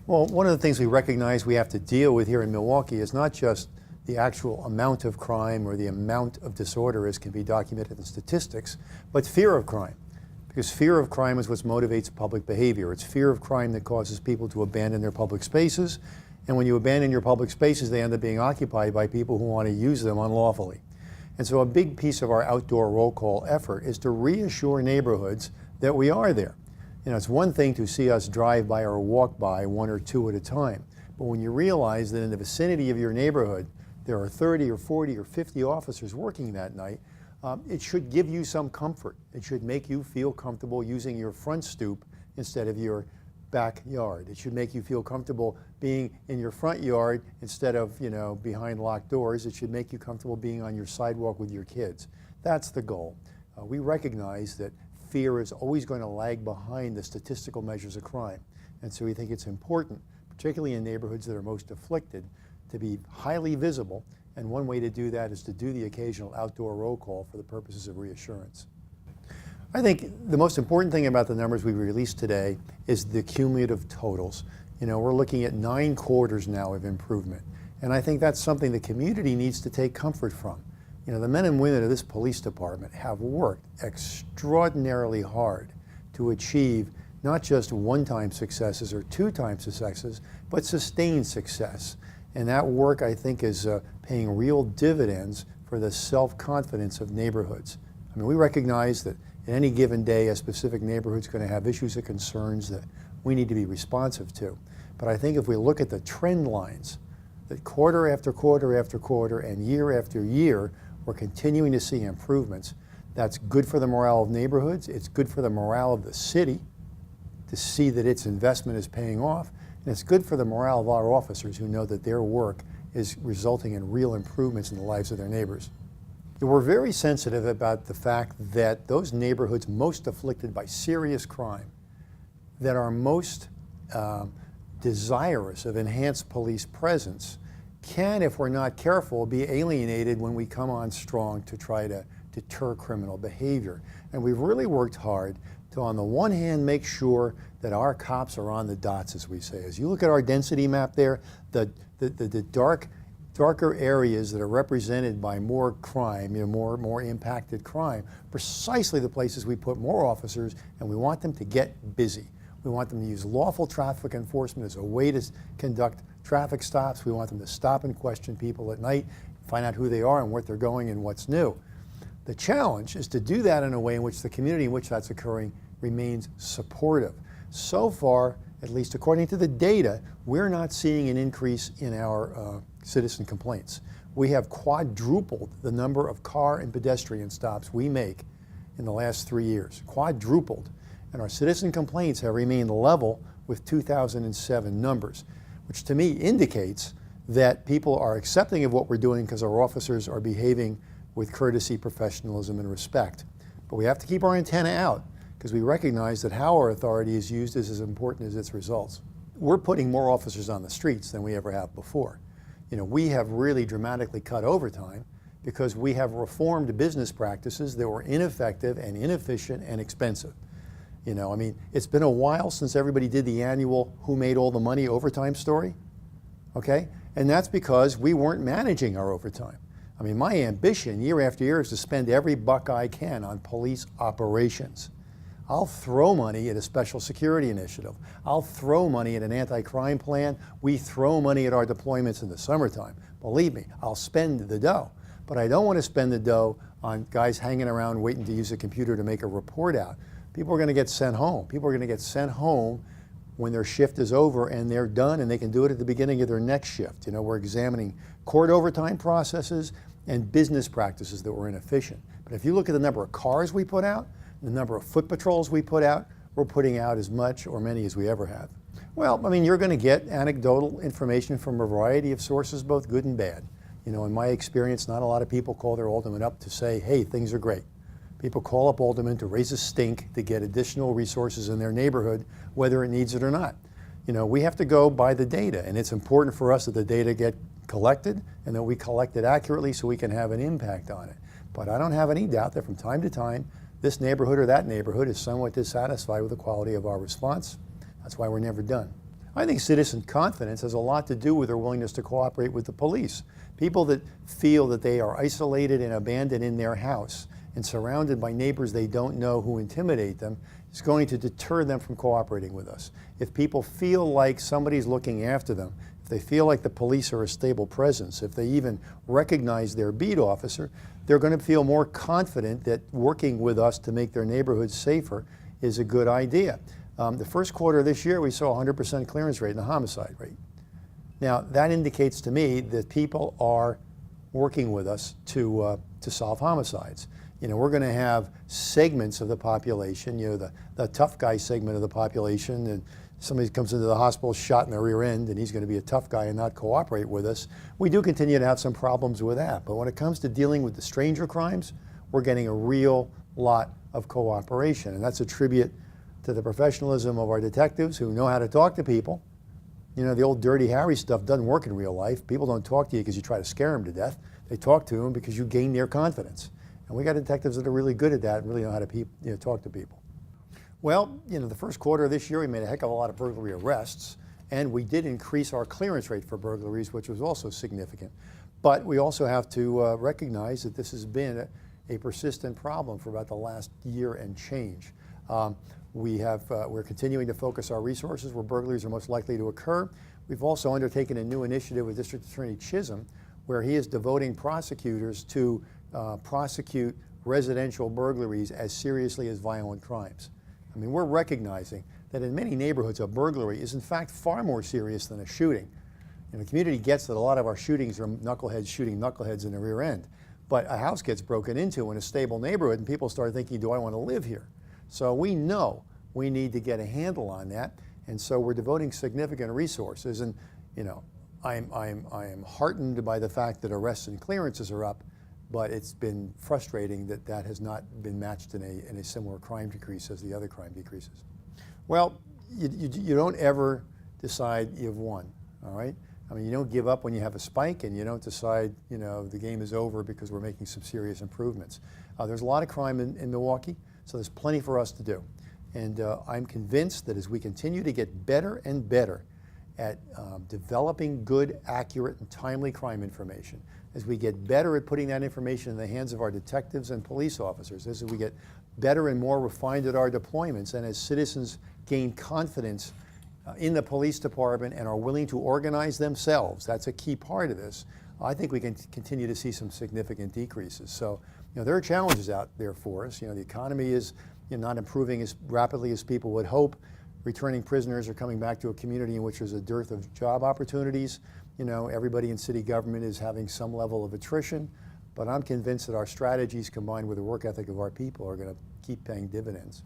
Well, one of the things we recognize we have to deal with here in Milwaukee is not just the actual amount of crime or the amount of disorder as can be documented in statistics, but fear of crime. Because fear of crime is what motivates public behavior. It's fear of crime that causes people to abandon their public spaces. And when you abandon your public spaces, they end up being occupied by people who want to use them unlawfully. And so a big piece of our outdoor roll call effort is to reassure neighborhoods that we are there. You know, it's one thing to see us drive by or walk by one or two at a time. But when you realize that in the vicinity of your neighborhood, there are 30 or 40 or 50 officers working that night, it should give you some comfort. It should make you feel comfortable using your front stoop instead of your backyard. It should make you feel comfortable being in your front yard instead of, behind locked doors. It should make you comfortable being on your sidewalk with your kids. That's the goal. We recognize that fear is always going to lag behind the statistical measures of crime. And so we think it's important, particularly in neighborhoods that are most afflicted, to be highly visible. And one way to do that is to do the occasional outdoor roll call for the purposes of reassurance. I think the most important thing about the numbers we released today is the cumulative totals. We're looking at 9 quarters now of improvement. And I think that's something the community needs to take comfort from. The men and women of this police department have worked extraordinarily hard to achieve not just one-time successes or two-time successes, but sustained success. And that work, I think, is paying real dividends for the self-confidence of neighborhoods. We recognize that in any given day, a specific neighborhood's going to have issues or concerns that we need to be responsive to. But I think if we look at the trend lines, that quarter after quarter after quarter and year after year, we're continuing to see improvements. That's good for the morale of neighborhoods. It's good for the morale of the city to see that its investment is paying off. And it's good for the morale of our officers who know that their work is resulting in real improvements in the lives of their neighbors. We're very sensitive about the fact that those neighborhoods most afflicted by serious crime, that are most desirous of enhanced police presence, can, if we're not careful, be alienated when we come on strong to try to deter criminal behavior. And we've really worked hard to, on the one hand, make sure that our cops are on the dots, as we say. As you look at our density map there, the darker areas that are represented by more crime, more impacted crime, precisely the places we put more officers, and we want them to get busy. We want them to use lawful traffic enforcement as a way to conduct traffic stops. We want them to stop and question people at night, find out who they are and what they're going and what's new. The challenge is to do that in a way in which the community in which that's occurring remains supportive. So far, at least according to the data, we're not seeing an increase in our citizen complaints. We have quadrupled the number of car and pedestrian stops we make in the last 3 years. Quadrupled. And our citizen complaints have remained level with 2007 numbers, which to me indicates that people are accepting of what we're doing because our officers are behaving with courtesy, professionalism, and respect. But we have to keep our antenna out because we recognize that how our authority is used is as important as its results. We're putting more officers on the streets than we ever have before. We have really dramatically cut overtime because we have reformed business practices that were ineffective and inefficient and expensive. It's been a while since everybody did the annual who made all the money overtime story, okay? And that's because we weren't managing our overtime. My ambition year after year is to spend every buck I can on police operations. I'll throw money at a special security initiative. I'll throw money at an anti-crime plan. We throw money at our deployments in the summertime. Believe me, I'll spend the dough. But I don't want to spend the dough on guys hanging around waiting to use a computer to make a report out. People are going to get sent home. People are going to get sent home when their shift is over and they're done, and they can do it at the beginning of their next shift. We're examining court overtime processes and business practices that were inefficient. But if you look at the number of cars we put out, the number of foot patrols we put out, we're putting out as much or many as we ever have. Well, you're going to get anecdotal information from a variety of sources, both good and bad. In my experience, not a lot of people call their alderman up to say, hey, things are great. People call up aldermen to raise a stink to get additional resources in their neighborhood, whether it needs it or not. We have to go by the data, and it's important for us that the data get collected and that we collect it accurately so we can have an impact on it. But I don't have any doubt that from time to time, this neighborhood or that neighborhood is somewhat dissatisfied with the quality of our response. That's why we're never done. I think citizen confidence has a lot to do with their willingness to cooperate with the police. People that feel that they are isolated and abandoned in their house and surrounded by neighbors they don't know who intimidate them is going to deter them from cooperating with us. If people feel like somebody's looking after them, if they feel like the police are a stable presence, if they even recognize their beat officer, they're going to feel more confident that working with us to make their neighborhoods safer is a good idea. The first quarter of this year, we saw a 100% clearance rate in the homicide rate. Now, that indicates to me that people are working with us to solve homicides. You know, we're going to have segments of the population, you know, the tough guy segment of the population, and somebody comes into the hospital shot in the rear end, and he's going to be a tough guy and not cooperate with us. We do continue to have some problems with that, but when it comes to dealing with the stranger crimes, we're getting a real lot of cooperation, and that's a tribute to the professionalism of our detectives who know how to talk to people. You know, the old Dirty Harry stuff doesn't work in real life. People don't talk to you because you try to scare them to death. They talk to them because you gain their confidence. And we got detectives that are really good at that and really know how to talk to people. Well, you know, the first quarter of this year, we made a heck of a lot of burglary arrests, and we did increase our clearance rate for burglaries, which was also significant. But we also have to recognize that this has been a persistent problem for about the last year and change. We're continuing to focus our resources where burglaries are most likely to occur. We've also undertaken a new initiative with District Attorney Chisholm, where he is devoting prosecutors to prosecute residential burglaries as seriously as violent crimes. I mean, we're recognizing that in many neighborhoods, a burglary is in fact far more serious than a shooting. And the community gets that a lot of our shootings are knuckleheads shooting knuckleheads in the rear end. But a house gets broken into in a stable neighborhood, and people start thinking, do I want to live here? So we know we need to get a handle on that, and so we're devoting significant resources. And you know, I am heartened by the fact that arrests and clearances are up, but it's been frustrating that that has not been matched in a similar crime decrease as the other crime decreases. Well, you don't ever decide you've won, all right? I mean, you don't give up when you have a spike, and you don't decide, you know, the game is over because we're making some serious improvements. There's a lot of crime in Milwaukee, so there's plenty for us to do. And I'm convinced that as we continue to get better and better at developing good, accurate, and timely crime information, as we get better at putting that information in the hands of our detectives and police officers, as we get better and more refined at our deployments, and as citizens gain confidence in the police department and are willing to organize themselves, that's a key part of this, I think we can continue to see some significant decreases. So, you know, there are challenges out there for us. You know, the economy is not improving as rapidly as people would hope. Returning prisoners are coming back to a community in which there's a dearth of job opportunities. You know, everybody in city government is having some level of attrition, but I'm convinced that our strategies combined with the work ethic of our people are going to keep paying dividends.